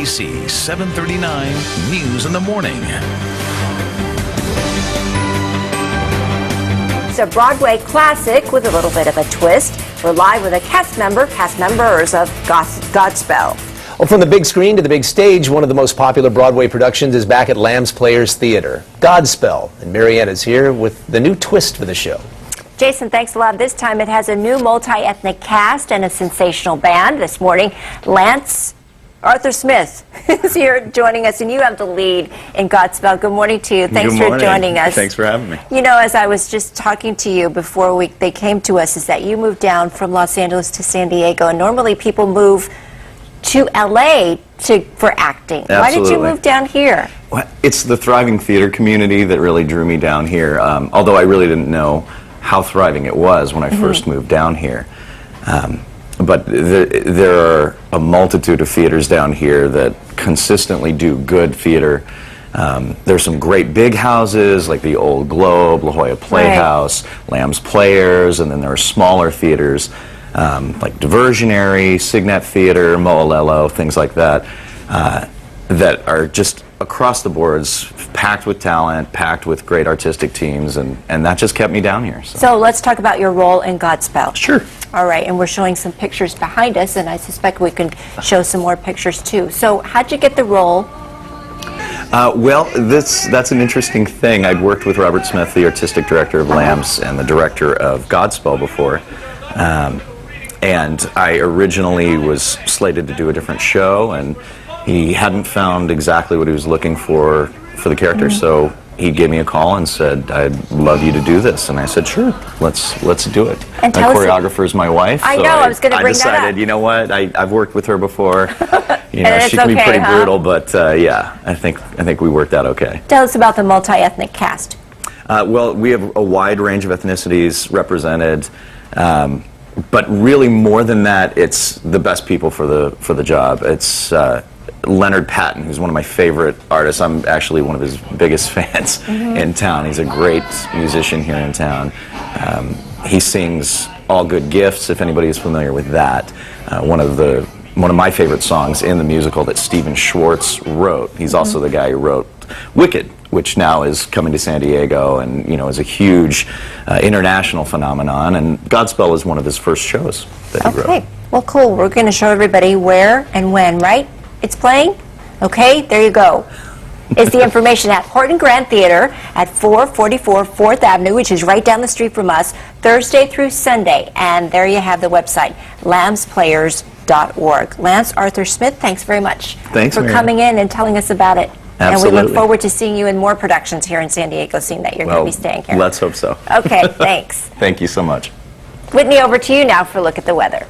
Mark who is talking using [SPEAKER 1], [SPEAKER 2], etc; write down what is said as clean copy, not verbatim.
[SPEAKER 1] ABC 739 News in the Morning.
[SPEAKER 2] It's a Broadway classic with a little bit of a twist. We're live with a cast members of Godspell.
[SPEAKER 3] Well, from the big screen to the big stage, one of the most popular Broadway productions is back at Lamb's Players Theater, Godspell. And Marianne is here with the new twist for the show.
[SPEAKER 2] Jason, thanks a lot. This time it has a new multi-ethnic cast and a sensational band. This morning, Lance Arthur Smith is here joining us, and you have the lead in Godspell. Good morning to you. Thanks for joining us.
[SPEAKER 4] Thanks for having me.
[SPEAKER 2] You know, as I was just talking to you before they came to us, is that you moved down from Los Angeles to San Diego, and normally people move to LA for acting.
[SPEAKER 4] Absolutely.
[SPEAKER 2] Why did you move down here?
[SPEAKER 4] Well, it's the thriving theater community that really drew me down here, although I really didn't know how thriving it was when I first moved down here. But there are a multitude of theaters down here that consistently do good theater. There's some great big houses like the Old Globe, La Jolla Playhouse, Lamb's Players, and then there are smaller theaters like Diversionary, Signet Theater, Moalelo, things like that, that are just across the boards, packed with talent, packed with great artistic teams, and that just kept me down here.
[SPEAKER 2] So let's talk about your role in Godspell.
[SPEAKER 4] Sure.
[SPEAKER 2] All right, and we're showing some pictures behind us, and I suspect we can show some more pictures too. So how'd you get the role?
[SPEAKER 4] Well, that's an interesting thing. I'd worked with Robert Smith, the artistic director of Lambs and the director of Godspell before. And I originally was slated to do a different show, and he hadn't found exactly what he was looking for the character, so he gave me a call and said, "I'd love you to do this." And I said, "Sure, let's do it."
[SPEAKER 2] And
[SPEAKER 4] my choreographer is my wife.
[SPEAKER 2] I know, I was going to bring that up.
[SPEAKER 4] I decided, you know what, I've worked with her before. You know,
[SPEAKER 2] And
[SPEAKER 4] she can be pretty brutal, but yeah, I think we worked out okay.
[SPEAKER 2] Tell us about the multi-ethnic cast.
[SPEAKER 4] Well, we have a wide range of ethnicities represented. But really, more than that, it's the best people for the job. It's Leonard Patton, who's one of my favorite artists. I'm actually one of his biggest fans in town. He's a great musician here in town. He sings All Good Gifts, if anybody is familiar with that. One of my favorite songs in the musical that Stephen Schwartz wrote. He's also the guy who wrote Wicked, which now is coming to San Diego and, you know, is a huge international phenomenon, and Godspell is one of his first shows that he wrote.
[SPEAKER 2] Okay, well, cool. We're going to show everybody where and when, right? It's playing? Okay, there you go. Is the information at Horton Grand Theater at 444 4th Avenue, which is right down the street from us, Thursday through Sunday. And there you have the website, lambsplayers.org. Lance Arthur Smith, thanks very much for coming in and telling us about it.
[SPEAKER 4] Absolutely.
[SPEAKER 2] And we look forward to seeing you in more productions here in San Diego, seeing that you're going to be staying here.
[SPEAKER 4] Let's hope so.
[SPEAKER 2] Okay, thanks.
[SPEAKER 4] Thank you so much.
[SPEAKER 2] Whitney, over to you now for a look at the weather.